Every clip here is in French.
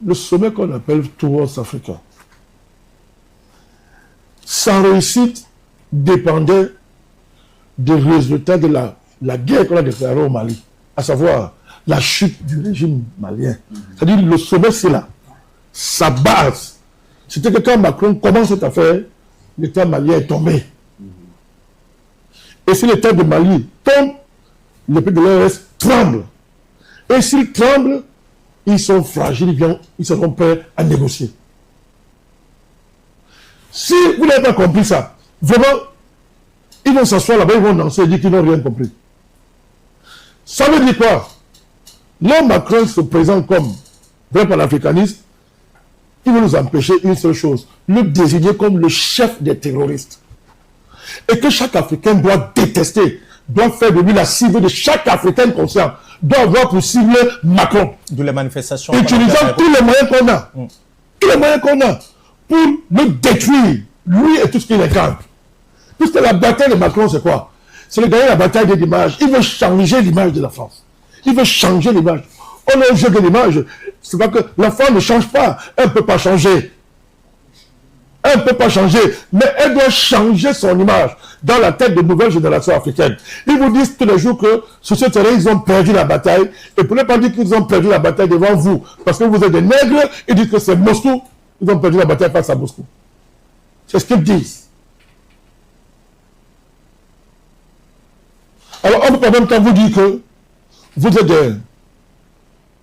le sommet qu'on appelle Towards Africa, sa réussite dépendait des résultats de la guerre qu'on a déclarée au Mali, à savoir la chute du régime malien. C'est-à-dire le sommet, c'est là. Sa base, c'était que quand Macron commence cette affaire, l'État malien est tombé. Et si l'État de Mali tombe, le pays de l'ORS tremble. Et s'ils tremblent, ils sont fragiles, ils seront prêts à négocier. Si vous n'avez pas compris ça, vraiment, ils vont s'asseoir là-bas, ils vont danser et dire qu'ils n'ont rien compris. Ça veut dire quoi? Là, Macron se présente comme vrai panafricaniste, il veut nous empêcher une seule chose, le désigner comme le chef des terroristes. Et que chaque Africain doit détester, doit faire de lui la cible de chaque Africain conscient, doit avoir pour cible Macron. D'où les manifestations. Utilisant tous les moyens qu'on a. Tous les moyens qu'on a pour le détruire, lui et tout ce qu'il incarne. Puisque la bataille de Macron, c'est quoi? C'est de gagner la bataille de l'image. Il veut changer l'image de la France. Il veut changer l'image. On a un jeu de l'image. C'est pas que la France ne change pas. Elle ne peut pas changer. Elle ne peut pas changer. Mais elle doit changer son image dans la tête de nouvelles générations africaines. Ils vous disent tous les jours que sur ce terrain, ils ont perdu la bataille. Et pour ne pas dire qu'ils ont perdu la bataille devant vous, parce que vous êtes des nègres, ils disent que c'est Moscou. Ils ont perdu la bataille face à Moscou. C'est ce qu'ils disent. Alors, on peut en même temps vous dire que vous êtes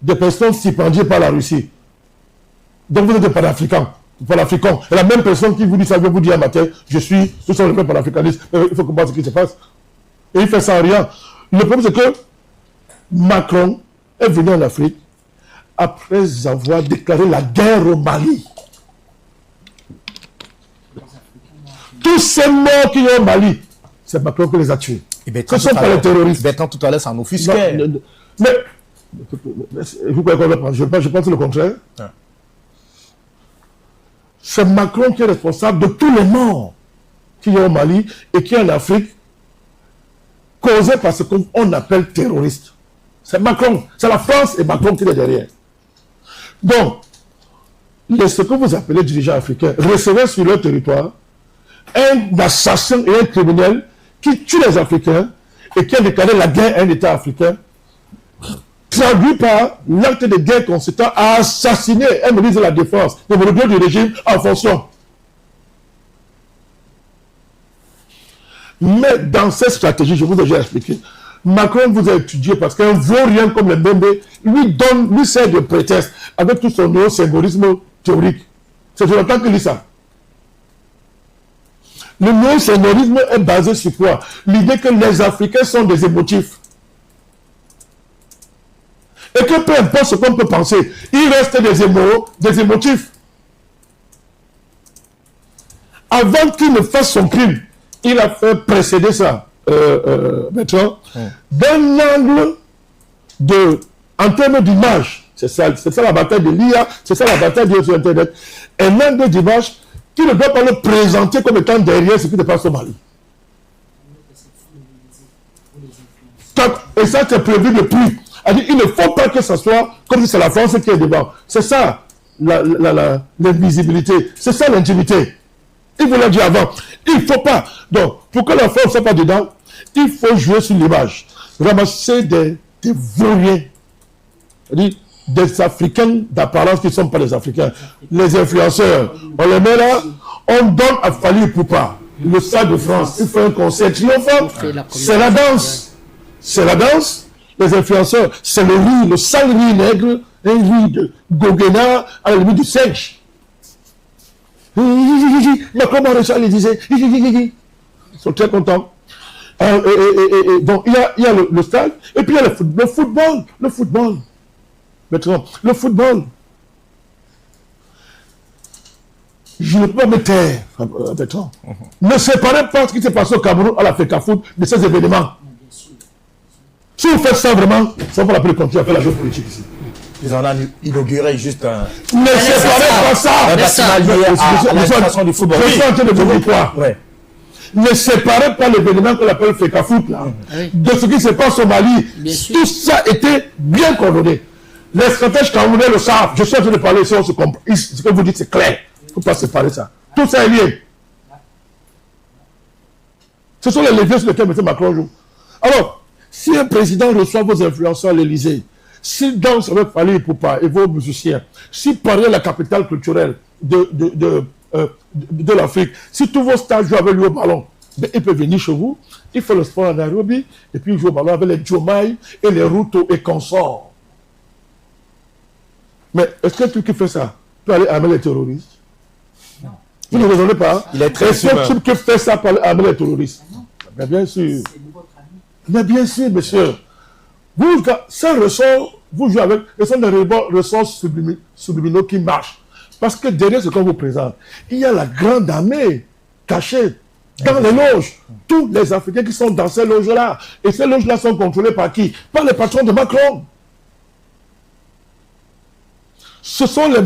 des personnes stipendiées par la Russie. Donc vous êtes des panafricains. Et la même personne qui vous dit ça, je vais vous dire un matin, je suis tout simplement panafricaniste. Il faut comprendre ce qui se passe. Et il fait ça en rien. Le problème, c'est que Macron est venu en Afrique après avoir déclaré la guerre au Mali. Tous ces morts qui sont au Mali, c'est Macron qui les a tués. Ce ne sont pas les terroristes. Bertrand, tout à l'heure, ça nous offusquait. Mais, vous pouvez comprendre, je pense le contraire. Ah. C'est Macron qui est responsable de tous les morts qui sont au Mali et qui est en Afrique, causés par ce qu'on appelle terroristes. C'est Macron, c'est la France et Macron qui est derrière. Donc, ce que vous appelez dirigeants africains recevaient sur leur territoire un assassin et un criminel qui tue les Africains et qui a déclaré la guerre à un État africain, traduit par l'acte de guerre consistant à assassiner un ministre de la Défense, le ministre du régime en fonction. Mais dans cette stratégie, je vous ai déjà expliqué, Macron vous a étudié parce qu'un vaurien comme le Mbembe lui sert de prétexte avec tout son néo-symbolisme théorique. C'est Jonathan qui lit ça. Le néo-symbolisme est basé sur quoi? L'idée que les Africains sont des émotifs. Et que peu importe ce qu'on peut penser, il reste des émotifs. Avant qu'il ne fasse son crime, il a fait précéder ça, Bertrand, d'un angle en termes d'image. C'est ça la bataille de l'IA, c'est ça la bataille sur Internet. Un angle d'image qui ne doit pas le présenter comme étant derrière ce qui se passe au Mali. Et ça, c'est prévu depuis. Il ne faut pas que ce soit comme si c'est la France qui est devant. C'est ça l'invisibilité. C'est ça l'intimité. Il vous l'a dit avant. Il ne faut pas. Donc, pour que la France ne soit pas dedans, il faut jouer sur l'image. Ramasser des vauriens. Des Africains d'apparence qui ne sont pas des Africains. Les influenceurs, on les met là, on donne à Fali Poupa, le Stade de France. Il fait un concert triomphant. C'est la danse. C'est la danse. Les influenceurs, c'est le riz, le sale riz nègre, un riz de Gogena à la limite du sèche. Mais comment Richard les disait, ils sont très contents. Donc il y a le stade, et puis il y a le football. Maintenant, le football. Je ne peux pas me taire, Bertrand. Ne séparez pas ce qui s'est passé au Cameroun à la FECAFOOT de ces événements. Si vous faites ça vraiment, ça va l'appeler continuer à faire la chose politique ici. Ils en ont inauguré juste un... Ne séparez pas ça. Un bâtiment lié à l'installation du football. Je suis en train de vous dire quoi? Ne séparez pas l'événement qu'on appelle FECAFOOT là, de ce qui se passe au Mali. Tout ça était bien coordonné. Les stratèges camerounais le savent. Je suis en train de parler, si on se comprend. Ce que vous dites, c'est clair. Il ne faut pas séparer ça. Tout ça est lié. Ce sont les leviers sur lesquels M. Macron joue. Alors, si un président reçoit vos influenceurs à l'Élysée, s'il danse avec Fally Ipupa et vos musiciens, s'il parlait la capitale culturelle de l'Afrique, si tous vos stars jouent avec lui au ballon, ben, il peut venir chez vous, il fait le sport à Nairobi, et puis il joue au ballon avec les Diomaye et les Ruto et consorts. Mais est-ce que celui qui fait ça peut aller amener les terroristes? Non. Vous ne raisonnez pas? Il est très est-ce que celui qui fait ça peut aller amener les terroristes? Mais bien sûr. Mais bien sûr, monsieur. Vous, ça ressort, vous jouez avec, ce sont des ressorts subliminaux qui marchent. Parce que derrière ce qu'on vous présente, il y a la grande armée cachée dans les loges. Tous les Africains qui sont dans ces loges-là. Et ces loges-là sont contrôlées par qui? Par les patrons de Macron. Ce sont les...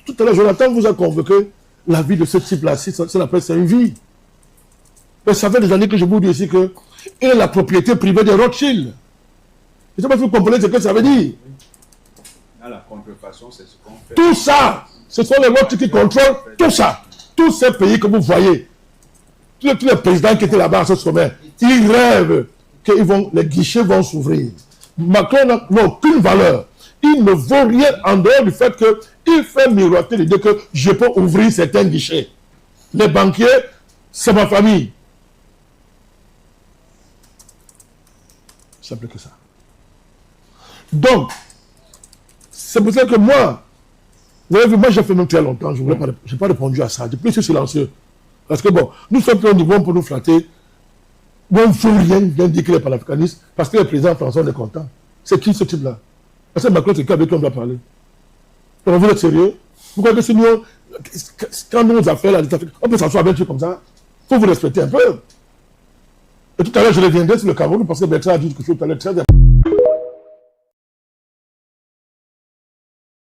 Tout à l'heure, Jonathan vous a convoqué la vie de ce type-là. C'est une vie. Mais ça fait des années que je vous dis ici que il est la propriété privée des Rothschild. Je ne sais pas si vous comprenez ce que ça veut dire. Dans la contrefaçon, c'est ce qu'on fait. Tout ça, ce sont les Rothschild qui contrôlent tout ça. Tous ces pays que vous voyez, tous les présidents qui étaient là-bas à ce sommet, ils rêvent que les guichets vont s'ouvrir. Macron n'a aucune valeur. Il ne vaut rien en dehors du fait qu'il fait miroiter l'idée que je peux ouvrir certains guichets. Les banquiers, c'est ma famille. Simple que ça. Donc, c'est pour ça que moi, vous avez vu, moi j'ai fait même très longtemps, je n'ai pas répondu à ça. Depuis, je suis silencieux. Parce que bon, nous sommes au niveau pour nous flatter. Moi, il ne faut rien dire qu'il est panafricaniste, parce que le président François est content. C'est qui ce type-là? Parce que Macron, c'est qui avec qui on doit parler? Donc, vous êtes sérieux? Vous croyez que c'est nous, quand nous affaires là, on peut s'asseoir avec un truc comme ça? Il faut vous respecter un peu. Et tout à l'heure, je reviendrai sur le Cameroun, parce que Bertrand a dit quelque chose tout à l'heure très important.